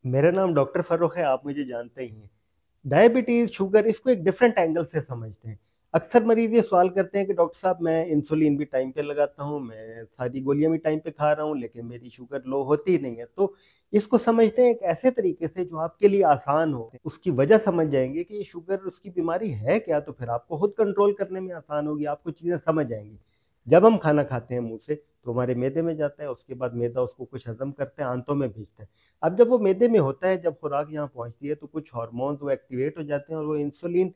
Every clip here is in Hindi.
मेरा नाम डॉक्टर फर्रुख है, आप मुझे जानते ही हैं। डायबिटीज़, शुगर इसको एक डिफरेंट एंगल से समझते हैं। अक्सर मरीज़ ये सवाल करते हैं कि डॉक्टर साहब मैं इंसुलिन भी टाइम पे लगाता हूँ, मैं सारी गोलियाँ भी टाइम पे खा रहा हूँ, लेकिन मेरी शुगर लो होती ही नहीं है। तो इसको समझते हैं एक ऐसे तरीके से जो आपके लिए आसान हो। उसकी वजह समझ जाएँगे कि ये शुगर उसकी बीमारी है क्या, तो फिर आपको खुद कंट्रोल करने में आसान होगी, आपको चीज़ें समझ आएँगी। जब हम खाना खाते हैं मुँह से, तो हमारे मैदे में जाता है, उसके बाद मैदा उसको कुछ हज़म करता है, आंतों में भेजता है। अब जब वो मैदे में होता है, जब खुराक यहाँ पहुँचती है तो कुछ हार्मोन्स वो एक्टिवेट हो जाते हैं और वो इंसुलिन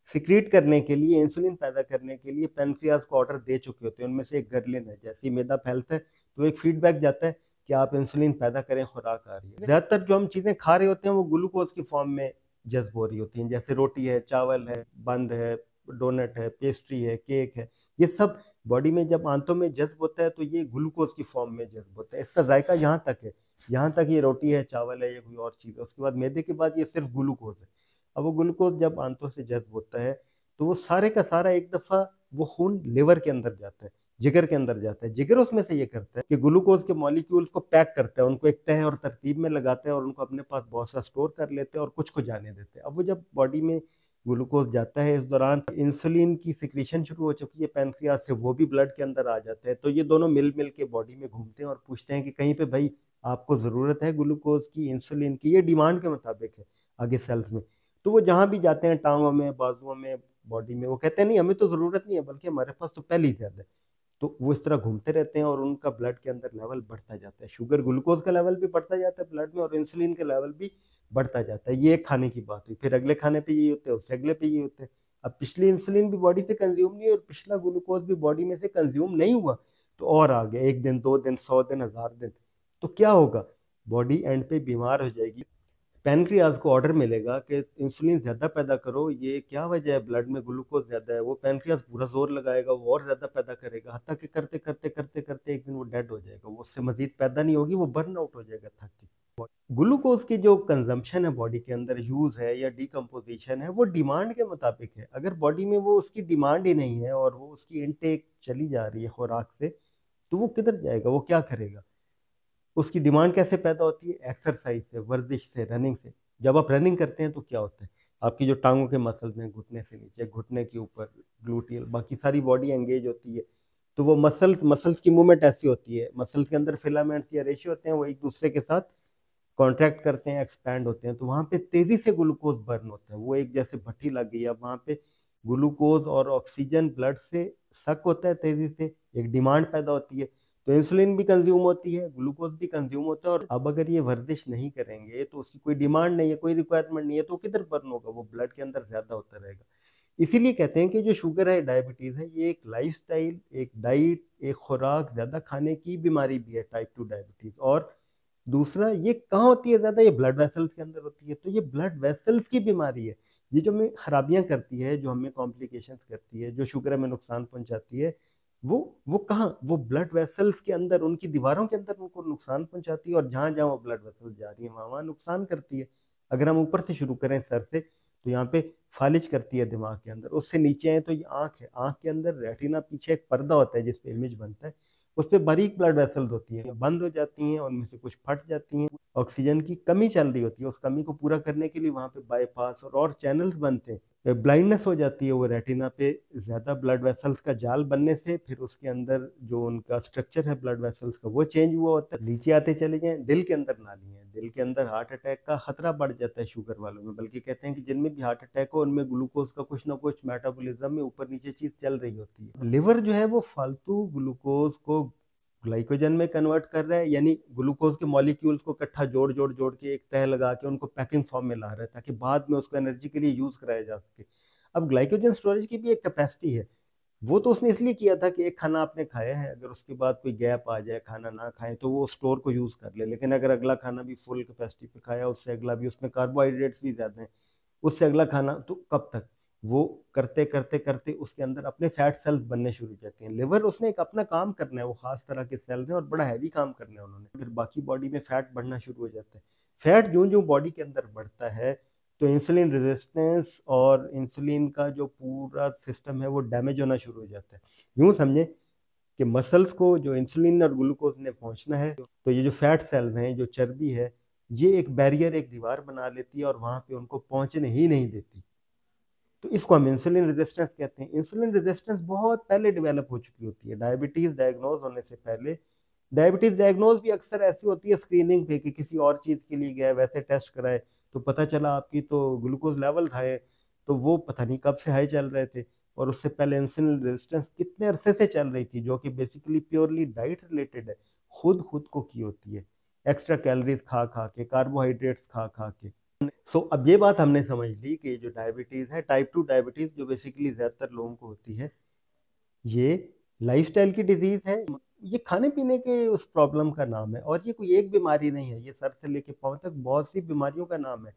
सिक्रीट करने के लिए, इंसुलिन पैदा करने के लिए पैनक्रियाज़ को ऑर्डर दे चुके होते हैं। उनमें से एक गर्लिन है। जैसे ही मैदा फैलता है तो एक फीडबैक जाता है कि आप इंसुलिन पैदा करें, खुराक आ रही है। ज़्यादातर जो हम चीज़ें खा रहे होते हैं वो ग्लूकोज़ की फॉर्म में जज़्ब हो रही होती हैं। जैसे रोटी है, चावल है, बंद है, डोनट है, पेस्ट्री है, केक है। ये सब बॉडी में जब आंतों में जज़्ब होता है तो ये ग्लूकोज़ की फॉर्म में जज़्ब होता है। इसका ज़ायका यहाँ तक है, यहाँ तक ये रोटी है, चावल है या कोई और चीज़ है। उसके बाद मैदे के बाद ये सिर्फ ग्लूकोज़ है। अब वो ग्लूकोज़ जब आंतों से जज़्ब होता है, तो वो सारे का सारा एक दफ़ा वो खून लिवर के अंदर जाता है, जिगर के अंदर जाता है। जिगर उसमें से ये करता है कि ग्लूकोज़ के मॉलिक्यूल्स को पैक करता है, उनको एक तह और तरतीब में लगाता है और उनको अपने पास बहुत सा स्टोर कर लेते हैं और कुछ को जाने देते हैं। अब वो जब बॉडी में ग्लूकोज़ जाता है, इस दौरान इंसुलिन की सिक्रीशन शुरू हो चुकी है पैनक्रियाज़ से, वो भी ब्लड के अंदर आ जाता है। तो ये दोनों मिल-मिल के बॉडी में घूमते हैं और पूछते हैं कि कहीं पे भई आपको ज़रूरत है ग्लूकोज़ की, इंसुलिन की, ये डिमांड के मुताबिक है आगे सेल्स में। तो वो जहाँ भी जाते हैं, टाँगों में, बाजुओं में, बॉडी में, वो कहते हैं नहीं हमें तो ज़रूरत नहीं है, बल्कि हमारे पास तो पहले ही ज़्यादा है। तो वो इस तरह घूमते रहते हैं और उनका ब्लड के अंदर लेवल बढ़ता जाता है। शुगर, ग्लूकोज़ का लेवल भी बढ़ता जाता है ब्लड में और इंसुलिन का लेवल भी बढ़ता जाता है। ये एक खाने की बात हुई। फिर अगले खाने पे ये होता है, उससे अगले पे ये होता है। अब पिछली इंसुलिन भी बॉडी से कंज़्यूम नहीं हुई और पिछला ग्लूकोज़ भी बॉडी में से कंज़्यूम नहीं हुआ, तो और आ गया 1 दिन, 2 दिन, 100 दिन, 1000 दिन। तो क्या होगा? बॉडी एंड पे बीमार हो जाएगी। पैनक्रियाज़ को ऑर्डर मिलेगा कि इंसुलिन ज़्यादा पैदा करो, ये क्या वजह है, ब्लड में ग्लूकोज़ ज़्यादा है। वो पैनक्रियाज़ पूरा ज़ोर लगाएगा, वो और ज़्यादा पैदा करेगा, हत्ता कि करते एक दिन वो डेड हो जाएगा। वो उससे मज़ीद पैदा नहीं होगी, वो बर्न आउट हो जाएगा थक के। ग्लूकोज़ की जो कंज़म्पशन है बॉडी के अंदर, यूज़ है या डिकम्पोज़िशन है, वो डिमांड के मुताबिक है। अगर बॉडी में वो उसकी डिमांड ही नहीं है और वो उसकी इनटेक चली जा रही है खुराक से, तो वो किधर जाएगा, वो क्या करेगा? उसकी डिमांड कैसे पैदा होती है? एक्सरसाइज से, वर्जिश से, रनिंग से। जब आप रनिंग करते हैं तो क्या होता है? आपकी जो टांगों के मसल्स हैं, घुटने से नीचे, घुटने के ऊपर, ग्लूटियल, बाकी सारी बॉडी एंगेज होती है। तो वो मसल्स मसल्स की मूवमेंट ऐसी होती है, मसल्स के अंदर फिलामेंट्स या रेशे होते हैं, वो एक दूसरे के साथ कॉन्ट्रैक्ट करते हैं, एक्सपैंड होते हैं, तो वहाँ पे तेजी से ग्लूकोज बर्न होता है। वो एक जैसे भट्टी लग गई है, अब वहाँ पे ग्लूकोज और ऑक्सीजन ब्लड से सक होता है तेजी से, एक डिमांड पैदा होती है। तो इंसुलिन भी कंज्यूम होती है, ग्लूकोज भी कंज्यूम होता है। और अब अगर ये वर्जिश नहीं करेंगे तो उसकी कोई डिमांड नहीं है, कोई रिक्वायरमेंट नहीं है, तो किधर बर्न होगा? वो ब्लड के अंदर ज्यादा होता रहेगा। इसीलिए कहते हैं कि जो शुगर है, डायबिटीज है, ये एक लाइफस्टाइल, एक डाइट, एक खुराक ज्यादा खाने की बीमारी भी है, टाइप 2 डायबिटीज। और दूसरा, ये कहाँ होती है ज्यादा? ये ब्लड वेसल्स के अंदर होती है। तो ये ब्लड वेसल्स की बीमारी है। ये जो हमें खराबियां करती है, जो हमें कॉम्प्लिकेशंस करती है, जो शुगर हमें नुकसान पहुंचाती है, वो कहाँ? वो ब्लड वेसल्स के अंदर, उनकी दीवारों के अंदर उनको नुकसान पहुंचाती है। और जहां जहां वो ब्लड वेसल्स जा रही है, वहां वहां नुकसान करती है। अगर हम ऊपर से शुरू करें, सर से, तो यहाँ पे फालिज करती है दिमाग के अंदर। उससे नीचे आए तो ये आंख है। आंख के अंदर रेटिना, पीछे एक पर्दा होता है जिसपे इमेज बनता है। उस पे बारीक ब्लड वेसल्स होती हैं, बंद हो जाती हैं, उनमें से कुछ फट जाती हैं। ऑक्सीजन की कमी चल रही होती है, उस कमी को पूरा करने के लिए वहां पे बाईपास और चैनल्स बनते हैं। ब्लाइंडनेस हो जाती है वो रेटिना पे, ज्यादा ब्लड वेसल्स का जाल बनने से। फिर उसके अंदर जो उनका स्ट्रक्चर है ब्लड वेसल्स का, वो चेंज हुआ होता है। नीचे आते चले जाएं, दिल के अंदर नाली है, दिल के अंदर हार्ट अटैक का खतरा बढ़ जाता है शुगर वालों में। बल्कि कहते हैं कि जिनमें भी हार्ट अटैक हो, उनमें ग्लूकोज का कुछ ना कुछ मेटाबॉलिज्म में ऊपर नीचे चीज चल रही होती है। लिवर जो है वो फालतू ग्लूकोज को ग्लाइकोजन में कन्वर्ट कर रहा है, यानी ग्लूकोज के मॉलिक्यूल्स को इकट्ठा जोड़ जोड़ जोड़ के एक तह लगा के उनको पैकिंग फॉर्म में ला रहा है, ताकि बाद में उसको एनर्जी के लिए यूज कराया जा सके। अब ग्लाइकोजन स्टोरेज की भी एक कैपेसिटी है। वो तो उसने इसलिए किया था कि एक खाना आपने खाया है, अगर उसके बाद कोई गैप आ जाए, खाना ना खाएं, तो वो स्टोर को यूज कर ले। लेकिन अगर अगला खाना भी फुल कैपेसिटी पे खाया, उससे अगला भी, उसमें कार्बोहाइड्रेट्स भी ज्यादा हैं, उससे अगला खाना, तो कब तक? वो करते करते करते उसके अंदर अपने फैट सेल्स बनने शुरू हो जाते हैं। लिवर, उसने एक अपना काम करना है, वो खास तरह के सेल्स हैं और बड़ा हैवी काम करना है उन्होंने। फिर बाकी बॉडी में फैट बढ़ना शुरू हो जाता है। फैट जो जो बॉडी के अंदर बढ़ता है, तो इंसुलिन रेजिस्टेंस और इंसुलिन का जो पूरा सिस्टम है वो डैमेज होना शुरू हो जाता है। यूं समझे कि मसल्स को जो इंसुलिन और ग्लूकोज ने पहुंचना है, तो ये जो फैट सेल्स हैं, जो चर्बी है, ये एक बैरियर, एक दीवार बना लेती है और वहां पे उनको पहुंचने ही नहीं देती। तो इसको हम इंसुलिन रेजिस्टेंस कहते हैं। इंसुलिन रेजिस्टेंस बहुत पहले डेवलप हो चुकी होती है, डायबिटीज डायग्नोज होने से पहले। डायबिटीज डायग्नोज भी अक्सर ऐसी होती है स्क्रीनिंग पे कि किसी और चीज के लिए गए, वैसे टेस्ट कराए तो पता चला आपकी तो ग्लूकोज लेवल हाई, तो वो पता नहीं कब से हाई चल रहे थे। और उससे पहले इंसुलिन रेजिस्टेंस कितने अरसे से चल रही थी, जो कि बेसिकली प्योरली डाइट रिलेटेड है, खुद खुद को की होती है, एक्स्ट्रा कैलोरीज खा खा के, कार्बोहाइड्रेट्स खा खा के। अब ये बात हमने समझ ली कि जो डायबिटीज है, टाइप 2 डायबिटीज जो बेसिकली ज्यादातर लोगों को होती है, ये लाइफस्टाइल की डिजीज है, ये खाने पीने के उस प्रॉब्लम का नाम है। और ये कोई एक बीमारी नहीं है, ये सर से लेके पाँव तक बहुत सी बीमारियों का नाम है।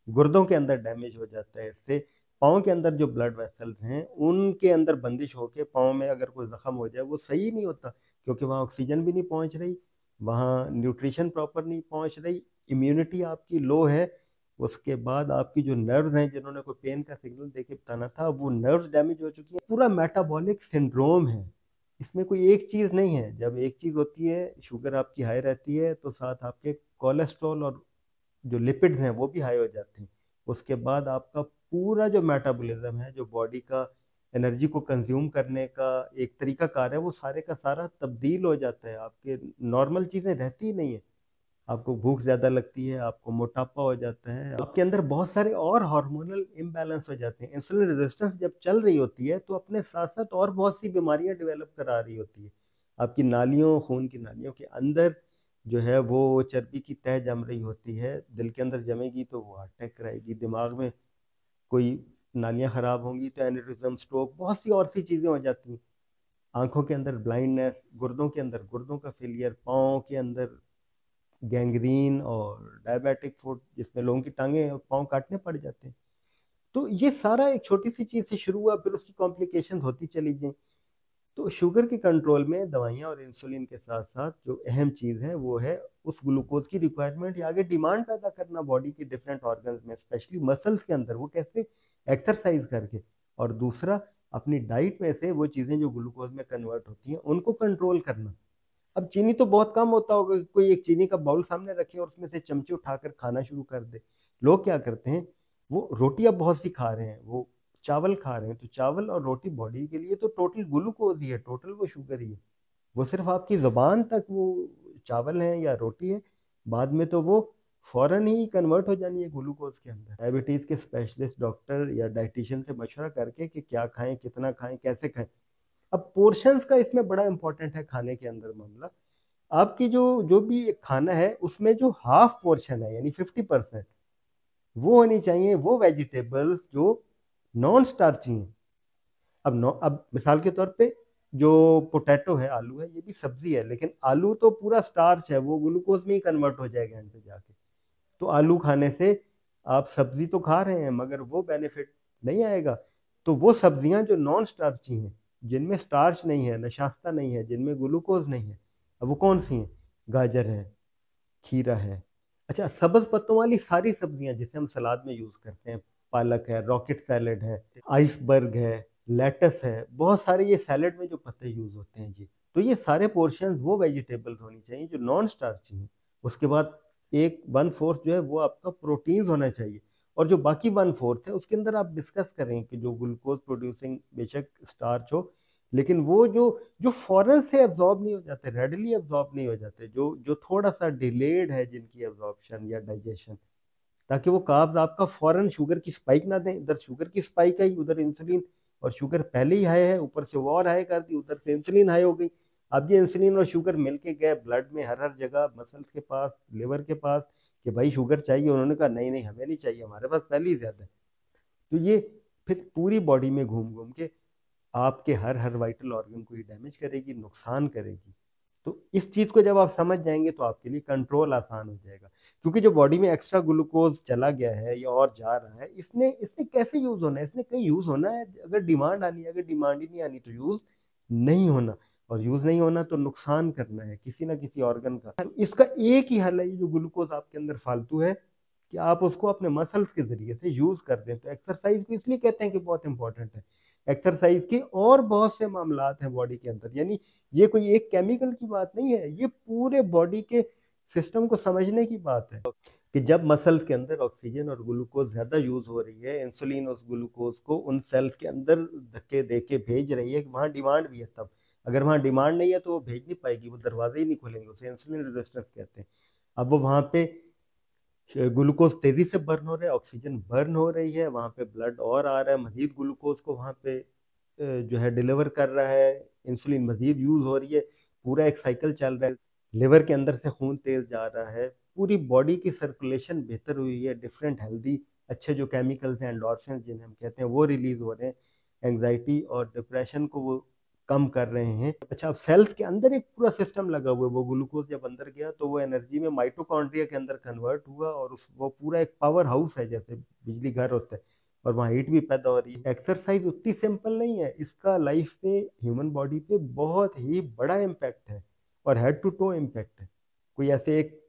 गुर्दों के अंदर डैमेज हो जाता है इससे, पाँव के अंदर जो ब्लड वेसल्स हैं उनके अंदर बंदिश होके पाँव में अगर कोई जख्म हो जाए वो सही नहीं होता, क्योंकि वहाँ ऑक्सीजन भी नहीं पहुंच रही, वहाँ न्यूट्रिशन प्रॉपर नहीं पहुंच रही, इम्यूनिटी आपकी लो है। उसके बाद आपकी जो नर्व्स हैं, जिन्होंने कोई पेन का सिग्नल देके बताना था, वो नर्व्स डैमेज हो चुकी है। पूरा मेटाबॉलिक सिंड्रोम है, इसमें कोई एक चीज नहीं है। जब एक चीज होती है, शुगर आपकी हाई रहती है, तो साथ आपके कोलेस्ट्रॉल और जो लिपिड्स हैं वो भी हाई हो जाते हैं। उसके बाद आपका पूरा जो मेटाबॉलिज्म है, जो बॉडी का एनर्जी को कंज्यूम करने का एक तरीका कार है, वो सारे का सारा तब्दील हो जाता है। आपके नॉर्मल चीजें रहती ही नहीं है, आपको भूख ज्यादा लगती है, आपको मोटापा हो जाता है, आपके अंदर बहुत सारे और हार्मोनल इम्बैलेंस हो जाते हैं। इंसुलिन रेजिस्टेंस जब चल रही होती है तो अपने साथ साथ और बहुत सी बीमारियां डेवलप करा रही होती है। आपकी नालियों, खून की नालियों के अंदर जो है वो चर्बी की तह जम रही होती है, दिल के अंदर जमेगी तो वो हार्ट अटैक कराएगी, दिमाग में कोई नालियां खराब होंगी तो एनेरिज्म, स्ट्रोक, बहुत सी और सी चीजें हो जाती हैं। आंखों के अंदर ब्लाइंडनेस, गुर्दों के अंदर गुर्दों का फेलियर, पाँव के अंदर गैंग्रीन और डायबिटिक फुट, जिसमें लोगों की टांगे और पाँव काटने पड़ जाते हैं। तो ये सारा एक छोटी सी चीज से शुरू हुआ, फिर उसकी कॉम्प्लिकेशन होती चली गई। तो शुगर के कंट्रोल में दवाइयाँ और इंसुलिन के साथ साथ जो अहम चीज़ है वो है उस ग्लूकोज की रिक्वायरमेंट या आगे डिमांड पैदा करना बॉडी के डिफरेंट ऑर्गन्स में, स्पेशली मसल्स के अंदर, वो कैसे, एक्सरसाइज करके। और दूसरा, अपनी डाइट में से वो चीज़ें जो ग्लूकोज में कन्वर्ट होती हैं उनको कंट्रोल करना। अब चीनी तो बहुत कम होता होगा कि कोई एक चीनी का बाउल सामने रखे और उसमें से चमचे उठाकर खाना शुरू कर दे। लोग क्या करते हैं, वो रोटी अब बहुत सी खा रहे हैं, वो चावल खा रहे हैं, तो चावल और रोटी बॉडी के लिए तो टोटल ग्लूकोज ही है, टोटल वो शुगर ही है। वो सिर्फ आपकी जबान तक वो चावल है या रोटी है, बाद में तो वो फौरन ही कन्वर्ट हो जानी है ग्लूकोज के अंदर। डायबिटीज के स्पेशलिस्ट डॉक्टर या डाइटिशियन से मशवरा करके कि क्या खाएं, कितना खाएं, कैसे खाएं। अब पोर्शंस का इसमें बड़ा इंपॉर्टेंट है खाने के अंदर मामला। आपकी जो जो भी एक खाना है उसमें जो हाफ पोर्शन है यानी 50%, वो होनी चाहिए वो वेजिटेबल्स जो नॉन स्टार्ची हैं। अब मिसाल के तौर पे जो पोटैटो है, आलू है, ये भी सब्जी है, लेकिन आलू तो पूरा स्टार्च है, वो ग्लूकोज में ही कन्वर्ट हो जाएगा एंड पे जाके। तो आलू खाने से आप सब्जी तो खा रहे हैं मगर वो बेनिफिट नहीं आएगा। तो वो सब्जियां जो नॉन स्टार्ची हैं, जिनमें स्टार्च नहीं है, नशास्ता नहीं है, जिनमें ग्लूकोज नहीं है, अब वो कौन सी हैं? गाजर है, खीरा है, अच्छा सब्ज पत्तों वाली सारी सब्जियां जिसे हम सलाद में यूज करते हैं, पालक है, रॉकेट सैलेड है, आइसबर्ग है, लेटस है, बहुत सारे ये सैलेड में जो पत्ते यूज होते हैं जी। तो ये सारे पोर्शंस वो वेजिटेबल्स होनी चाहिए जो नॉन स्टार्ची हैं। उसके बाद एक 1/4 जो है वो आपका प्रोटीन्स होना चाहिए। और जो बाकी 1/4 है उसके अंदर आप डिस्कस करें कि जो ग्लूकोज प्रोड्यूसिंग बेशक स्टार्च हो, लेकिन वो जो जो फौरन से एब्जॉर्ब नहीं हो जाते, रेडली एब्जॉर्ब नहीं हो जाते, जो जो थोड़ा सा डिलेड है जिनकी एब्जॉर्प्शन या डाइजेशन, ताकि वो कार्ब्स आपका फौरन शुगर की स्पाइक ना दें। इधर शुगर की स्पाइक आई, उधर इंसुलिन, और शुगर पहले ही हाई है, ऊपर से वो और हाई कर दी, उधर से इंसुलिन हाई हो गई। अब ये इंसुलिन और शुगर मिलके गए ब्लड में हर हर जगह, मसल्स के पास, लिवर के पास, कि भाई शुगर चाहिए। उन्होंने कहा नहीं नहीं हमें नहीं चाहिए, हमारे पास पहले ही ज्यादा है। तो ये फिर पूरी बॉडी में घूम घूम के आपके हर हर वाइटल ऑर्गन को ही डैमेज करेगी, नुकसान करेगी। तो इस चीज को जब आप समझ जाएंगे तो आपके लिए कंट्रोल आसान हो जाएगा। क्योंकि जो बॉडी में एक्स्ट्रा ग्लूकोज चला गया है या और जा रहा है, इसने इसने कैसे यूज होना है? इसने कहीं यूज होना है, अगर डिमांड आनी है, अगर डिमांड ही नहीं आनी तो यूज नहीं होना। और यूज नहीं होना तो नुकसान करना है किसी ना किसी ऑर्गन का। तो इसका एक ही हल है, ये जो ग्लूकोज आपके अंदर फालतू है, कि आप उसको अपने मसल्स के जरिए से यूज कर दें। तो एक्सरसाइज को इसलिए कहते हैं कि बहुत इंपॉर्टेंट है। एक्सरसाइज के और बहुत से मामलात हैं बॉडी के अंदर, यानी ये कोई एक केमिकल की बात नहीं है, ये पूरे बॉडी के सिस्टम को समझने की बात है कि जब मसल्स के अंदर ऑक्सीजन और ग्लूकोज ज़्यादा यूज़ हो रही है, इंसुलिन उस ग्लूकोज को उन सेल्स के अंदर धक्के दे के भेज रही है कि वहाँ डिमांड भी है। तब अगर वहाँ डिमांड नहीं है तो वो भेज नहीं पाएगी, वो दरवाजे ही नहीं खुलेंगे, उसे इंसुलिन रेजिस्टेंस कहते हैं। अब वो वहाँ पे ग्लूकोज तेजी से बर्न हो रहा है, ऑक्सीजन बर्न हो रही है, वहाँ पे ब्लड और आ रहा है, मजीद ग्लूकोज को वहाँ पे जो है डिलीवर कर रहा है, इंसुलिन मजीद यूज हो रही है, पूरा एक साइकिल चल रहा है। लिवर के अंदर से खून तेज जा रहा है, पूरी बॉडी की सर्कुलेशन बेहतर हुई है, डिफरेंट हेल्दी अच्छे जो केमिकल्स हैं, एंडोर्फिन जिन्हें हम कहते हैं, वो रिलीज हो रहे हैं, एंग्जाइटी और डिप्रेशन को वो कम कर रहे हैं। अच्छा, अब सेल्स के अंदर एक पूरा सिस्टम लगा हुआ है, वो ग्लूकोज जब अंदर गया तो वो एनर्जी में माइटोकॉन्ड्रिया के अंदर कन्वर्ट हुआ, और उस वो पूरा एक पावर हाउस है, जैसे बिजली घर होता है, और वहाँ हीट भी पैदा हो रही है। एक्सरसाइज उतनी सिंपल नहीं है, इसका लाइफ पे, ह्यूमन बॉडी पे बहुत ही बड़ा इम्पैक्ट है, और हेड टू टो इम्पैक्ट है। कोई ऐसे एक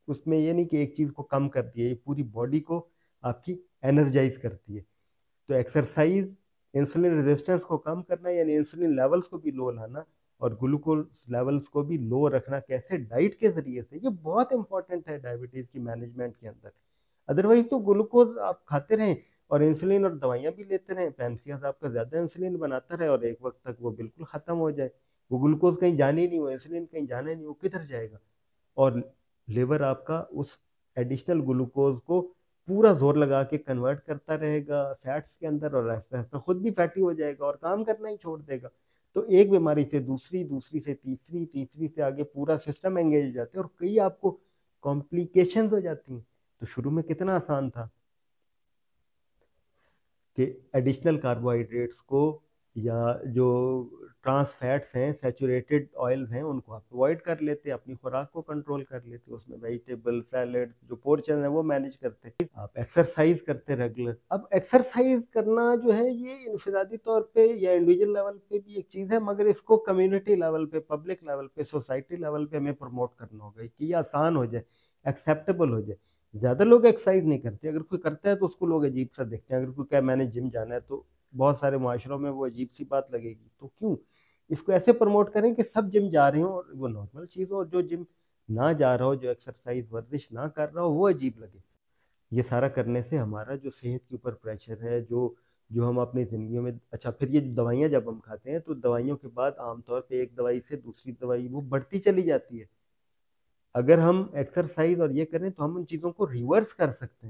उसमें ये नहीं कि एक चीज़ को कम कर दिया, ये पूरी बॉडी को आपकी एनर्जाइज करती है। तो एक्सरसाइज इंसुलिन रेजिस्टेंस को कम करना, यानी इंसुलिन लेवल्स को भी लो लाना, और ग्लूकोज लेवल्स को भी लो रखना, कैसे? डाइट के जरिए से। ये बहुत इंपॉर्टेंट है डायबिटीज की मैनेजमेंट के अंदर। अदरवाइज तो ग्लूकोज आप खाते रहें और इंसुलिन और दवाइयाँ भी लेते रहें, पैनक्रियास आपका ज़्यादा इंसुलिन बनाता रहे, और एक वक्त तक वो बिल्कुल ख़त्म हो जाए, वो ग्लूकोज कहीं जाने ही नहीं, वो इंसुलिन कहीं जाना ही नहीं, वो किधर जाएगा? और लिवर आपका उस एडिशनल ग्लूकोज को पूरा जोर लगा के कन्वर्ट करता रहेगा फैट्स के अंदर, और आहिस्ता आहिस्ता खुद भी फैटी हो जाएगा और काम करना ही छोड़ देगा। तो एक बीमारी से दूसरी, दूसरी से तीसरी, तीसरी से आगे पूरा सिस्टम एंगेज हो जाते हैं, और कई आपको कॉम्प्लिकेशंस हो जाती हैं। तो शुरू में कितना आसान था कि एडिशनल कार्बोहाइड्रेट्स को, या जो ट्रांस फैट्स हैं, सैचुरेटेड ऑयल्स हैं, उनको आप अवॉइड कर लेते, अपनी खुराक को कंट्रोल कर लेते, उसमें वेजिटेबल सैलेड जो पोर्शन है वो मैनेज करते, आप एक्सरसाइज करते रेगुलर। अब एक्सरसाइज करना जो है ये इनफरादी तौर पे या इंडिविजुअल लेवल पे भी एक चीज़ है, मगर इसको कम्युनिटी लेवल पे, पब्लिक लेवल पे, सोसाइटी लेवल पे हमें प्रमोट करना होगा कि ये आसान हो जाए, एक्सेप्टेबल हो जाए। ज़्यादा लोग एक्सरसाइज नहीं करते, अगर कोई करता है तो उसको लोग अजीब सा देखते हैं, अगर कोई कहे मैंने जिम जाना है तो बहुत सारे माशरों में वो अजीब सी बात लगेगी। तो क्यों इसको ऐसे प्रमोट करें कि सब जिम जा रहे हो और वो नॉर्मल चीज़ हो, और जो जिम ना जा रहा हो, जो एक्सरसाइज वर्जिश ना कर रहा हो, वो अजीब लगे। ये सारा करने से हमारा जो सेहत के ऊपर प्रेशर है, जो जो हम अपनी ज़िंदगी में, अच्छा फिर ये दवाइयाँ जब हम खाते हैं तो दवाइयों के बाद आमतौर पे एक दवाई से दूसरी दवाई वो बढ़ती चली जाती है। अगर हम एक्सरसाइज और ये करें तो हम उन चीज़ों को रिवर्स कर सकते हैं।